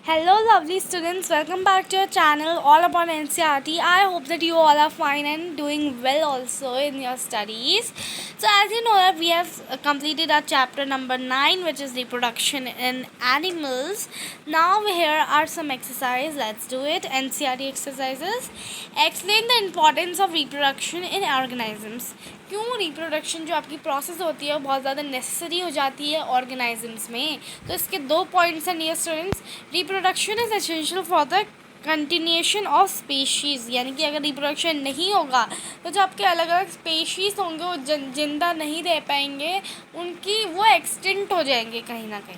Hello, lovely students. Welcome back to your channel, all about NCRT. I hope that you all are fine and doing well also in your studies. So, as you know, that we have completed our chapter number 9, which is reproduction in animals. Now, here are some exercises. Let's do it. NCRT exercises. Explain the importance of reproduction in organisms. क्यों reproduction जो आपकी process होती है वो बहुत ज़्यादा necessary हो जाती है ऑर्गेनाइजम्स में. तो इसके दो पॉइंट्स हैं dear students. Reproduction is essential for the continuation of species, यानी कि अगर रिप्रोडक्शन नहीं होगा तो जो आपके अलग अलग स्पीशीज़ होंगे वो जिंदा नहीं रह पाएंगे, उनकी वो एक्सटिंक्ट हो जाएंगे कहीं ना कहीं.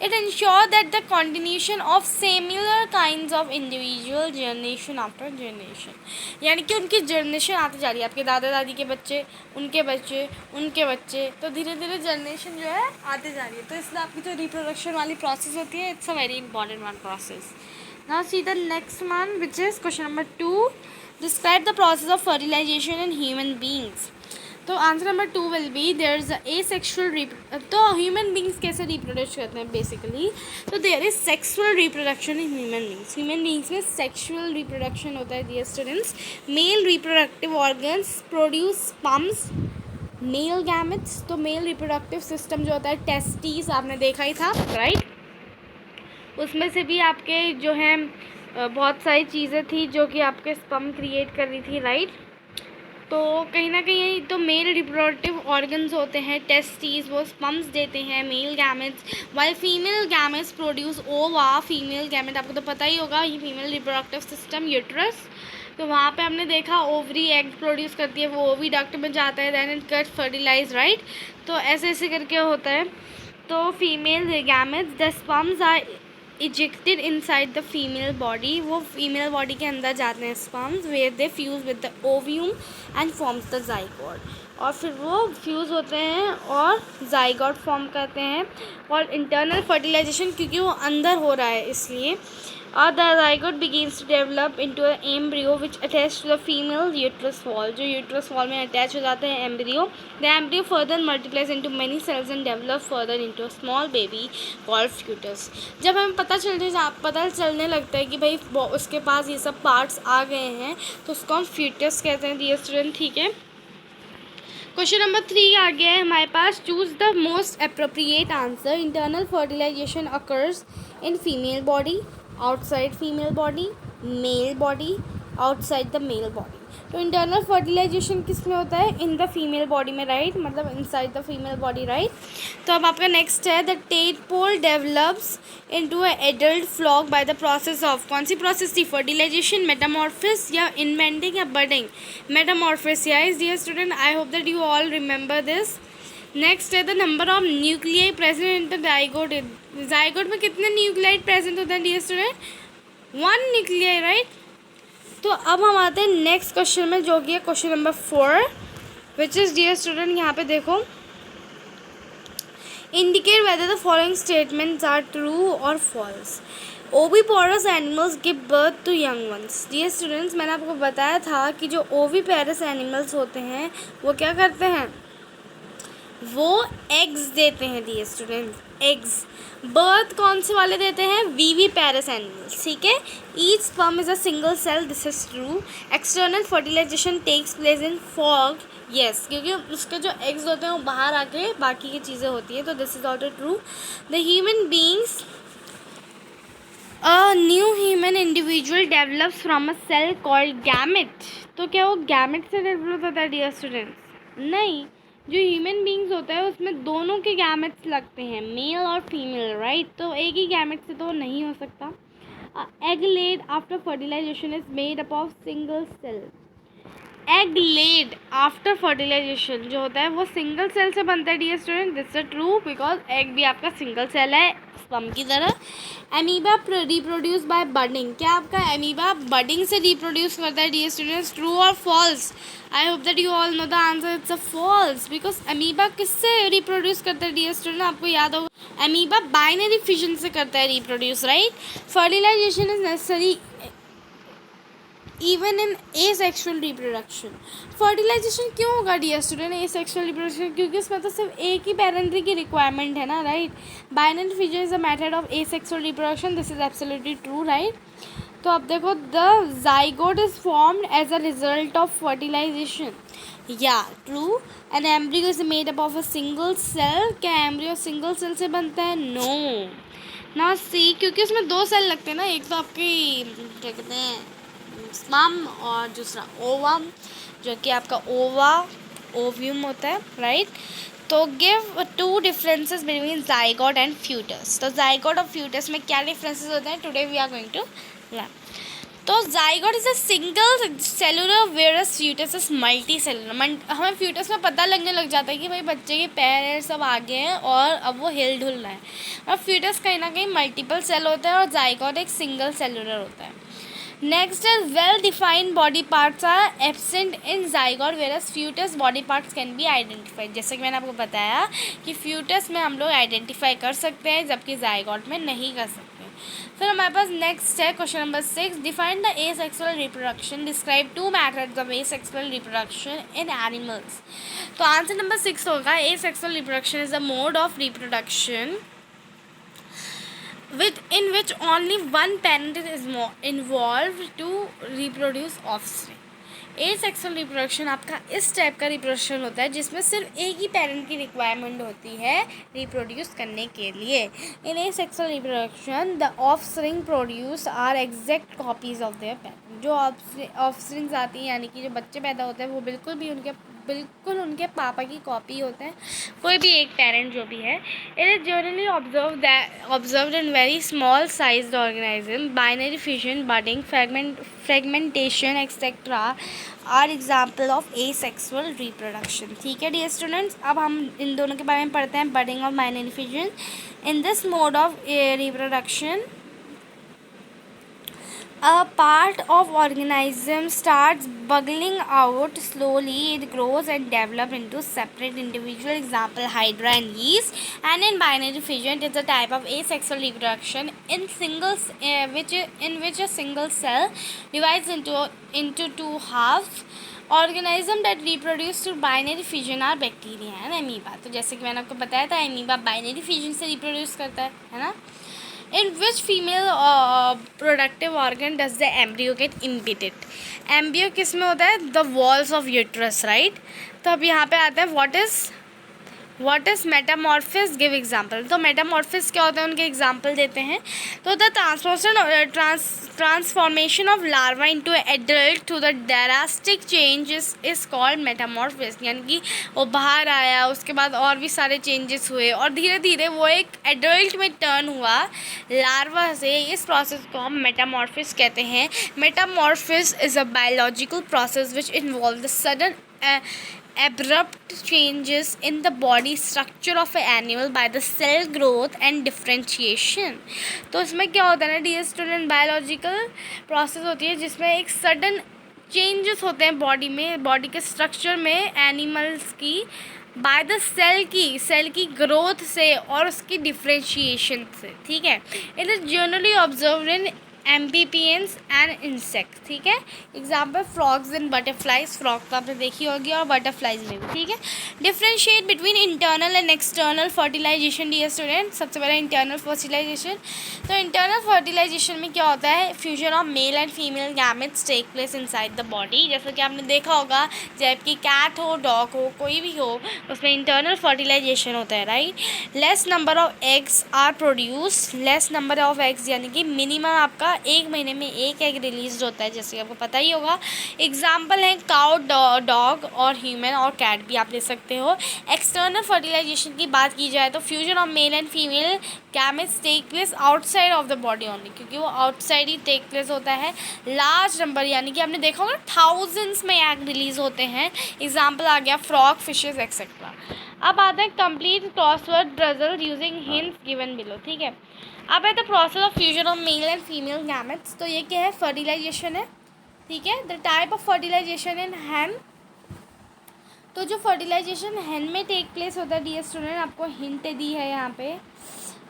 It ensures that the continuation of similar kinds of individual generation after generation, यानी कि उनकी जनरेशन आती जा रही है, आपके दादा दादी के बच्चे, उनके बच्चे, उनके बच्चे, तो धीरे धीरे जनरेशन जो है आती जा रही है. तो इसलिए आपकी जो रिप्रोडक्शन वाली प्रोसेस होती है, it's a very important one process. Now see the next one which is question number 2. Describe the process of fertilisation in human beings. तो answer number 2 will be there is asexual. तो human beings कैसे reproduce करते हैं basically, तो there is sexual reproduction in human beings. Human beings में sexual reproduction होता है dear students. Male reproductive organs produce sperms, male gametes. तो male reproductive system जो होता है, टेस्टिस आपने देखा ही था राइट. उसमें से भी आपके जो हैं बहुत सारी चीज़ें थी जो कि आपके स्पर्म क्रिएट कर रही थी राइट. तो कहीं ना कहीं तो मेल रिप्रोडक्टिव ऑर्गन्स होते हैं टेस्टिस, वो स्पर्म्स देते हैं male gametes, while female gametes produce ओवा. फीमेल गैमेट आपको तो पता ही होगा, ये फीमेल रिप्रोडक्टिव सिस्टम यूट्रस. तो वहाँ पे हमने देखा ओवरी एग प्रोड्यूस करती है, वो ओवी डक्ट में जाता है, then it get fertilise right. तो ऐसे ऐसे करके होता है. तो female gametes the sperms are ejected inside the female body. वो फीमेल बॉडी के अंदर जाते हैं sperms, where they fuse with the ovum and forms the zygote. और फिर वो फ्यूज़ होते हैं और जाइगोट फॉर्म करते हैं. और इंटरनल फर्टिलाइजेशन क्योंकि वो अंदर हो रहा है इसलिए. और the zygote begins to develop into an embryo which attaches to the female uterus wall. जो uterus wall में अटैच हो जाते हैं embryo. The embryo further multiplies into many cells and develop further into a small baby called fetus. जब हमें पता चलने लगता है कि भाई उसके पास ये सब पार्ट्स आ गए हैं, तो उसको हम fetus कहते हैं डियर स्टूडेंट. ठीक है. क्वेश्चन नंबर 3 आ गया है हमारे पास. Choose the most appropriate answer. Internal fertilisation occurs in female body, outside female body, male body, outside the male body. तो इंटरनल फर्टिलाइजेशन किस में होता है, इन द फीमेल बॉडी में राइट, मतलब inside the female body right. तो अब आपका नेक्स्ट है the tadpole develops into a adult frog by the process of. कौन सी प्रोसेस थी, फर्टिलाइजेशन, मेटामॉर्फिस या इन्वेंटिंग या बर्डिंग. Metamorphosis. Yes dear student, I hope that you all remember this. Next है the number of nuclei present in the zygote. Zygote में कितने nuclide present होते हैं डियर स्टूडेंट, 1 न्यूक्लियाई राइट. तो अब हम आते हैं नेक्स्ट क्वेश्चन में जो कि है question number 4 which is dear student, यहाँ पे देखो, indicate whether the following statements are true और false. Oviparous animals give birth to young ones. Dear students, मैंने आपको बताया था कि जो ओविपेरस एनिमल्स होते हैं वो क्या करते हैं, वो एग्स देते हैं डियर स्टूडेंट्स, एग्स. बर्थ कौन से वाले देते हैं, विविपेरस एनिमल्स. ठीक है. Each sperm is a single cell, this is true. External fertilisation takes place in frog. Yes, क्योंकि उसके जो एग्स होते हैं वो बाहर आके बाकी की चीज़ें होती हैं, तो this is also true. The human beings, a new human individual develops from a cell called gamete. तो क्या वो गैमेट से डेवलप होता है डियर स्टूडेंट्स, नहीं. जो ह्यूमन बींग्स होता है उसमें दोनों के गैमेट्स लगते हैं, मेल और फीमेल राइट. तो एक ही गैमेट से तो नहीं हो सकता. Egg laid after fertilisation is made up of single cell. Egg laid after fertilisation जो होता है वो सिंगल सेल से बनता है dear student, this is true, because egg भी आपका सिंगल सेल है स्पर्म की तरह. Amoeba reproduce by budding. क्या आपका एमीबा बडिंग से रिप्रोड्यूस करता है डियर स्टूडेंट्स, ट्रू और false. I hope that you all know the answer, it's a false, because amoeba किससे रिप्रोड्यूस करता है डियर स्टूडेंट, आपको याद होगा एमीबा बाइनरी फिजन से करता है reproduce right. Fertilisation is necessary even in asexual reproduction. Fertilisation क्यों होगा डियर स्टूडेंट एसेक्सुअल रिप्रोडक्शन? क्योंकि उसमें तो सिर्फ एक ही पेरेंट्री की रिक्वायरमेंट है ना, right. Binary fission is a method of asexual reproduction, this is absolutely true, right. तो अब देखो, the zygote is formed as a result of fertilisation, या true. An embryo is made up of a single cell, क्या embryo single cell से बनता है? No, ना सी, क्योंकि उसमें दो सेल लगते हैं ना, एक तो आपकी क्या कहते हैं स्पर्म और दूसरा ओवम, जो कि आपका ओव्यूम होता है, राइट। तो give two differences between zygote and foetus. तो जाइगोट और फ्यूटस में क्या डिफरेंसेस होते हैं, today we are going to learn. तो zygote is a single cellular whereas foetus is multi cellular. हमें फ्यूटस में पता लगने लग जाता है कि भाई बच्चे के पैर सब आगे हैं और अब वो हिल डुल रहा है, और फ्यूटस कहीं ना कहीं मल्टीपल सेल होता है और जाइगोट एक सिंगल सेलुलर होता है। Next is well defined body parts are absent in zygote whereas foetus body parts can be identified. जैसे कि मैंने आपको बताया कि फ्यूटस में हम लोग आइडेंटिफाई कर सकते हैं जबकि जाइगोट में नहीं कर सकते। फिर हमारे पास नेक्स्ट है question number 6, define the asexual reproduction, describe two methods of asexual reproduction in animals. तो आंसर नंबर 6 होगा asexual reproduction is a mode of reproduction in which only one parent is involved to reproduce offspring. Asexual reproduction आपका इस type का reproduction होता है जिसमें सिर्फ एक ही पेरेंट की रिक्वायरमेंट होती है रिप्रोड्यूस करने के लिए। In asexual reproduction the offspring produce are exact copies of their parent. जो ऑफस्प्रिंग्स आती हैं यानी कि जो बच्चे पैदा होते हैं वो बिल्कुल उनके पापा की कॉपी होते हैं, कोई भी एक पेरेंट जो भी है। It is generally observed in very small sized organism, binary fission, budding, fragmentation etcetera are example of asexual reproduction. ठीक है डियर स्टूडेंट्स, अब हम इन दोनों के बारे में पढ़ते हैं, बडिंग और binary fission. In this mode of reproduction a part of organism starts bubbling out slowly. It grows and develops into separate individual, example hydra and yeast. And in binary fission, it is a type of asexual reproduction in which a single cell divides into two halves. Organism that reproduce through binary fission are bacteria and amoeba. तो जैसे कि मैंने आपको बताया था amoeba binary fission से reproduce करता है ना। In which female productive organ does the embryo get embedded? Embryo किस में होता है? The walls of uterus, right? तो अब यहाँ पे आता है what is metamorphosis, give example। तो metamorphosis क्या होता है उनके एग्जाम्पल देते हैं। तो the transformation of larva into adult to the drastic changes is called metamorphosis। यानी कि वो बाहर आया, उसके बाद और भी सारे चेंजेस हुए और धीरे धीरे वो एक एडल्ट में टर्न हुआ लार्वा से। इस प्रोसेस को हम मेटामॉर्फिस कहते हैं। Metamorphosis is a biological process which involve the sudden abrupt changes in the body structure of an animal by the cell growth and differentiation। तो इसमें क्या होता है ना डियर स्टूडेंट, बायोलॉजिकल प्रोसेस होती है जिसमें एक सडन चेंजेस होते हैं बॉडी के स्ट्रक्चर में एनिमल्स की बाय द सेल की ग्रोथ से और उसकी डिफ्रेंशिएशन से। ठीक है, it is generally observed in amphibians and insect. ठीक है, example frogs and butterflies, frog तो आपने देखी होगी और बटरफ्लाइज में भी। ठीक है, differentiate between internal and external fertilisation dear student. सबसे पहले इंटरनल फर्टिलाइजेशन। तो इंटरनल फर्टिलाइजेशन में क्या होता है? Fusion of male and female gametes take place inside the body. जैसा कि आपने देखा होगा जबकि कैट हो, डॉग हो, कोई भी हो, उसमें इंटरनल फर्टिलाइजेशन होता है, right. Less number of eggs are produce, less number of eggs यानी कि मिनिमम आपका एक महीने में एक एग रिलीज होता है, जैसे आपको पता ही होगा। एग्जाम्पल है काउ, डॉग और ह्यूमन और कैट भी आप ले सकते हो। एक्सटर्नल फर्टिलाइजेशन की बात की जाए तो fusion of male and female gametes take place outside of the body only, क्योंकि वो आउटसाइड ही टेक प्लेस होता है। लार्ज नंबर यानी कि आपने देखा होगा थाउजेंड्स में एग रिलीज होते हैं। एग्जाम्पल आ गया फ्रॉग, फिशेज एक्सेट्रा। अब आता है complete crossword puzzle using hints given below. ठीक है, अब है the process of fusion of male and female gametes. तो ये क्या है? फर्टिलाइजेशन है। ठीक है, द टाइप ऑफ फर्टिलाइजेशन इन हैन। तो जो फर्टिलाइजेशन हैन में टेक प्लेस होता है डियर स्टूडेंट, आपको हिंट दी है यहाँ पे।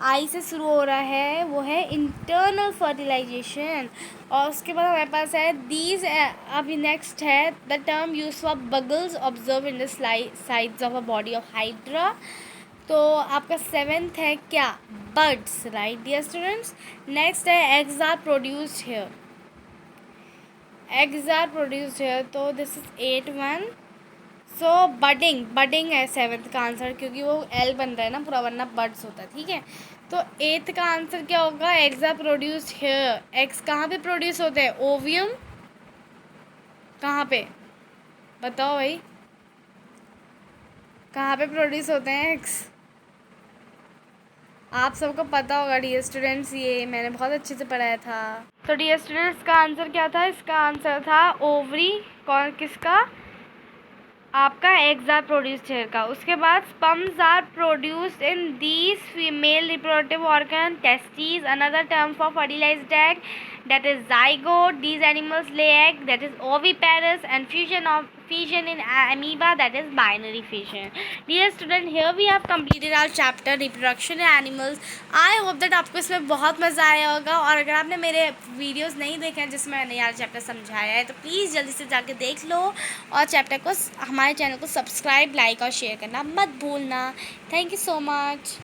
आई से शुरू हो रहा है, वो है इंटरनल फर्टिलाइजेशन। और उसके बाद हमारे पास है दीज। अभी नेक्स्ट है the term use for bulges observe in the sides of a body of hydra. तो आपका 7th है क्या, buds, right dear students. Next है eggs are produced here, eggs are produced here, तो this is 8th 1। So budding है 7th का answer, क्योंकि वो एल बन रहा है ना पूरा, वरना बर्ड्स होता है, ठीक है। तो 8th का आंसर क्या होगा, eggs are produced here. Eggs कहाँ पे प्रोड्यूस होते हैं, ओवियम, कहाँ पे बताओ भाई, कहाँ पे प्रोड्यूस होते हैं एग्स, आप सबको पता होगा डियर स्टूडेंट्स, ये मैंने बहुत अच्छे से पढ़ाया था। तो डियर स्टूडेंट्स इसका आंसर क्या था, इसका आंसर था ओवरी। कौन किसका, आपका एग्स आर प्रोड्यूस्ड हेयर का। उसके बाद sperms are produced in these female reproductive organ, testis, another term for fertilised egg that is zygote. These animals lay egg, that is oviparous, and fission in amoeba, that is binary fission. Dear student, here we have completed our chapter reproduction in animals. I hope that आपको इसमें बहुत मज़ा आया होगा। और अगर आपने मेरे वीडियोस नहीं देखे हैं जिसमें मैंने यार चैप्टर समझाया है, तो प्लीज़ जल्दी से जाके देख लो, और चैप्टर को, हमारे चैनल को सब्सक्राइब, लाइक और शेयर करना मत भूलना। Thank you so much.